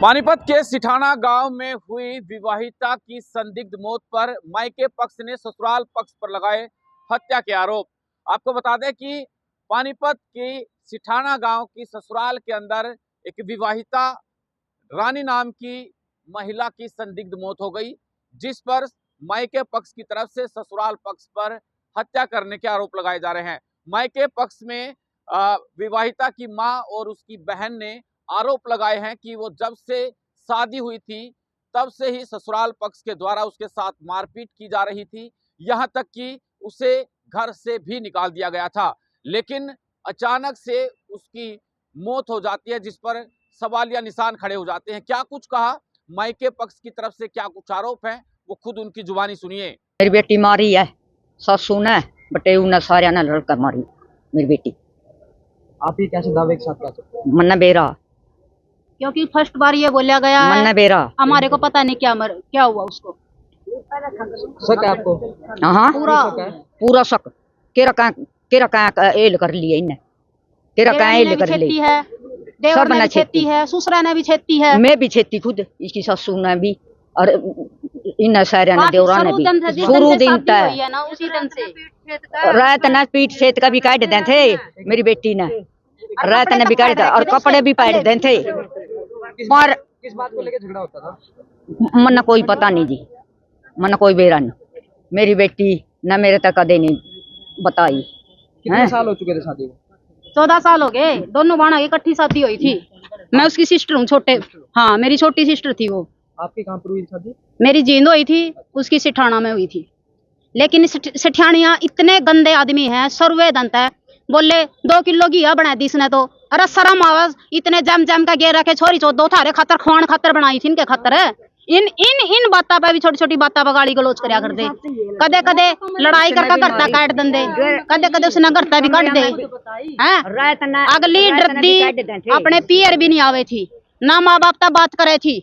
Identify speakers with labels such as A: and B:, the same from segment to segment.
A: पानीपत के सिठाना गांव में हुई विवाहिता की संदिग्ध मौत पर मायके पक्ष ने ससुराल पक्ष पर लगाए हत्या के आरोप। आपको बता दें कि पानीपत की सिठाना गांव की ससुराल के अंदर एक विवाहिता रानी नाम की महिला की संदिग्ध मौत हो गई, जिस पर मायके पक्ष की तरफ से ससुराल पक्ष पर हत्या करने के आरोप लगाए जा रहे हैं। मायके पक्ष में विवाहिता की मां और उसकी बहन ने आरोप लगाए हैं कि वो जब से शादी हुई थी तब से ही ससुराल पक्ष के द्वारा उसके साथ मारपीट की जा रही थी, यहां तक कि उसे घर से भी निकाल दिया गया था। लेकिन अचानक से उसकी मौत हो जाती है, जिस पर सवालिया निशान खड़े हो जाते हैं। क्या कुछ कहा मायके पक्ष की तरफ से, क्या कुछ आरोप है, वो खुद उनकी जुबानी सुनिए।
B: मेरी बेटी मारी है, सासू ने बटेऊ ने सारिया ने लड़कर मारी मेरी बेटी।
C: आप ये कैसे दावे के साथ कह सकते हैं?
B: मन्ना बेरा,
D: क्योंकि फर्स्ट बार ये बोला गया है,
B: मन्ना बेरा
D: हमारे को पता नहीं क्या हुआ उसको।
C: शक है आपको?
B: हाँ
D: पूरा
B: शक। केरा का एल कर लिया इन्हें, केरा का एल कर लिया
D: है, देवर ने भी छेती है, ससुरा ने भी छेती है,
B: मैं भी छेती खुद, इसकी सासू ने भी और इन सारे ने देवरा ने भी। शुरू दिन
D: है ना, उसी दिन से
B: रात ने पीठ सेत का भी काट दे थे मेरी बेटी ने, रात ने भी काट दे और कपड़े भी पाट दे थे। पर
C: किस बात को लेकर झगड़ा होता था?
B: मन्ना कोई पता नहीं जी, मन्ना कोई बेरा नहीं। मेरी बेटी न मेरे तक कदे नहीं बताई।
C: कितने साल हो चुके थे शादी को?
D: 14 साल हो गए। दोनों बाणा की इकट्ठी शादी हुई थी। मैं उसकी सिस्टर हूँ, छोटे, हाँ मेरी छोटी सिस्टर थी वो।
C: आपकी कहाँ पर हुई शादी?
D: मेरी जींद हुई थी, उसकी सिठाना में हुई थी। लेकिन सिठानिया इतने गंदे आदमी हैं, सर्वे दंत है। बोले 2 किलो घिया बना दी इसने तो, अरे शर्म आवाज, इतने जम जम का गे रखे छोरी चो, 2 थारे खतर खुआन खतर बनाई थी इनके खतर है। इन बातों पे भी छोटी छोटी बातों पर गाली गलोच करया कर दे। कदे कदे लड़ाई करके घरता काट दंदे, कदे कदे उसने घरता भी काट दे हैं। अगली डरदी अपने पियर भी नहीं आवे थी, ना माँ बाप तक बात करे थी।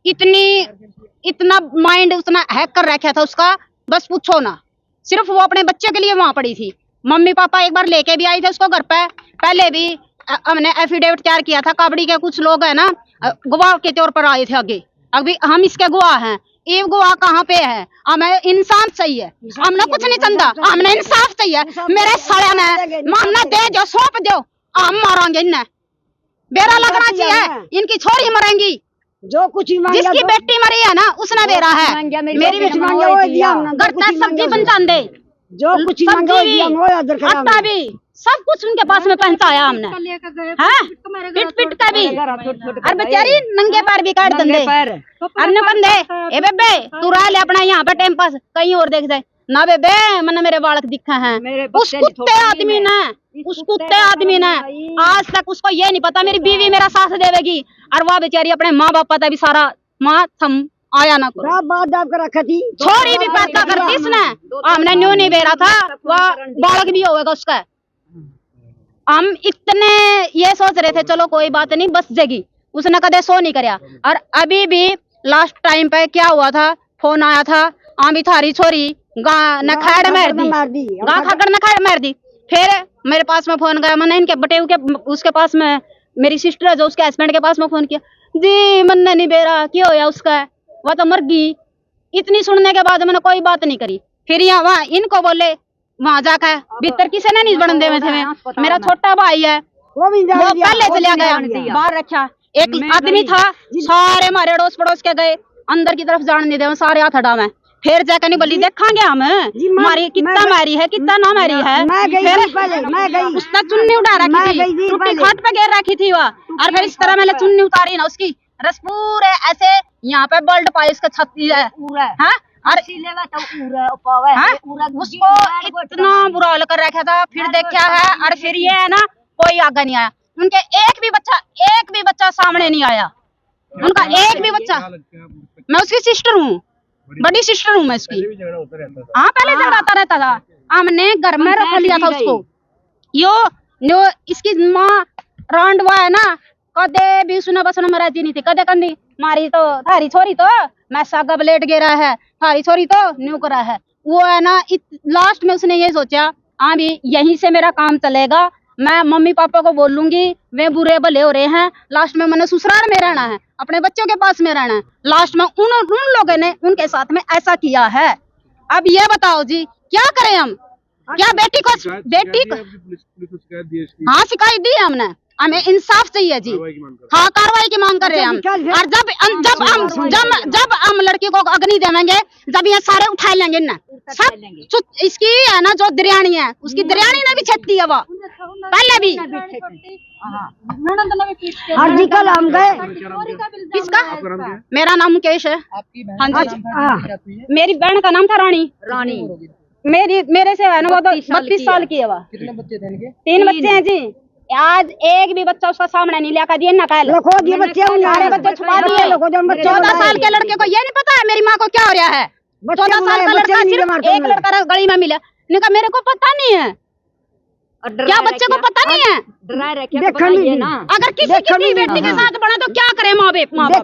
D: इतना माइंड उतना हैक कर रखा था उसका, बस पूछो ना। सिर्फ वो अपने बच्चे के लिए वहां पड़ी थी। मम्मी पापा एक बार लेके भी आई थे उसको घर पे, पहले भी हमने एफिडेविट तैयार किया था। काबड़ी के कुछ लोग है ना, गवाह के तौर पर आए थे आगे, अभी हम इसके गवाह हैं। ये गवाह कहाँ पे है? हमें इंसाफ चाहिए, हमने कुछ नहीं चंदा, हमने इंसाफ चाहिए। मेरे साले ने मामला दे जो, सौंप दो, हम मारेंगे इन्हें। बेरा लगना चाहिए, इनकी छोरी मरेंगी।
B: जो कुछ
D: जिसकी बेटी मरी है ना उसने बेरा है। मेरी बेटी घर सब्जी बचा दे,
B: जो कुछ
D: आटा भी सब कुछ उनके पास में पहुंचाया हमने, हैं पिट पिट का भी। और बेचारी नंगे पैर भी काट दंदे। अरे बंदे ए बेबे तू रह ले अपना यहाँ पे टाइम पास, कहीं और देख जाए ना बेबे। मैंने मेरे बालक दिखा है उस कुत्ते आदमी ने आज तक उसको ये नहीं पता मेरी बीवी मेरा साथ देवेगी। और वह बेचारी अपने माँ बाप पता भी सारा माँ थम आया ना कर थी, छोरी भी पैदा करती इसने। हमने न्यू नहीं बेरा था, वह बालक भी होगा उसका। हम इतने ये सोच रहे थे चलो कोई बात नहीं बस जगी, उसने कदे सो नहीं करया। और अभी भी लास्ट टाइम पे क्या हुआ था, फोन आया था, आमी थारी छोरी गा नखाड़ मार दी, गा खाकर नखाड़ मार दी। फिर मेरे पास में फोन गया, मैंने इनके बटेऊ के उसके पास में, मेरी सिस्टर है जो उसके हस्बैंड के पास में फोन किया, जी मन्ने नहीं बेरा क्या होया उसका, वह तो मर गई। इतनी सुनने के बाद मैंने कोई बात नहीं करी। फिर यहाँ वहाँ इनको बोले वहां जाकर भीतर किसी ने नहीं बढ़न दे में थे। मेरा छोटा भाई है वो पहले चला गया बाहर रखा। एक आदमी था, सारे हमारे अड़ोस पड़ोस के गए, अंदर की तरफ जाने नहीं दे, सारे हाथ हटा में। फिर जाकर नहीं बोली देखांगे हम हमारी कितना मारी है कितना ना मारी है। फिर उसने चुन्नी उठा रखी थी, टूटी खाट पे गिर रखी थी वह, और फिर इस तरह मैंने चुन्नी उतारी ना उसकी, रस पूरे ऐसे यहाँ पे बल्ड पाई इसका छत्ती है, हाँ? और उसको इतना बुरा हाल कर रखा था। फिर देखा है, और फिर ये है ना कोई आगे नहीं आया, उनके एक भी बच्चा सामने नहीं आया, उनका एक भी बच्चा। मैं उसकी सिस्टर हूँ, बड़ी सिस्टर हूँ मैं उसकी। हाँ पहले झगड़ाता रहता था, हमने घर में रख लिया था उसको। यो इसकी माँ रांड हुआ है ना, कदे भी सुना बसना में रहती नहीं थी। कदे कदी मारी तो थारी छोरी तो मैं सागा ब्लेड गिरा है, थारी छोरी तो न्यू करा है। वो है ना लास्ट में उसने ये सोचा हाँ भी यहीं से मेरा काम चलेगा, मैं मम्मी पापा को बोलूंगी, वे बुरे भले हो रहे हैं। लास्ट में मैंने ससुराल में रहना है, अपने बच्चों के पास में रहना है। लास्ट में उन लोगों ने उनके साथ में ऐसा किया है। अब ये बताओ जी, क्या करें हम? क्या बेटी को हाँ शिकायत दी है हमने। हमें इंसाफ चाहिए जी। हाँ, कार्रवाई की मांग कर रहे हैं हम। और जब हम लड़की को अग्नि देवेंगे, जब ये सारे उठा लेंगे ना सब। इसकी है ना जो दरियानी है, उसकी दरियानी ने भी छेद दी है वो पहले भी।
B: कल हम गए।
D: किसका? मेरा नाम मुकेश है। हाँ जी, मेरी बहन का नाम था रानी। मेरे से है ना वो तो 32 साल की है। वो
C: कितने बच्चे थे इनके?
D: 3 बच्चे हैं जी। आज एक भी बच्चा उसका सामने नहीं लेकर दिए ना। कल सारे बच्चे छुपा दिए। 14 साल के लड़के को ये नहीं पता है मेरी माँ को क्या हो रहा है। 14 साल का लड़का, सिर्फ एक लड़का गली में मिला। इनका मेरे को पता नहीं है। क्या बच्चे को पता नहीं है?
B: देखा नहीं
D: अगर किसी बेटी के साथ बना तो क्या करे माँ बाप?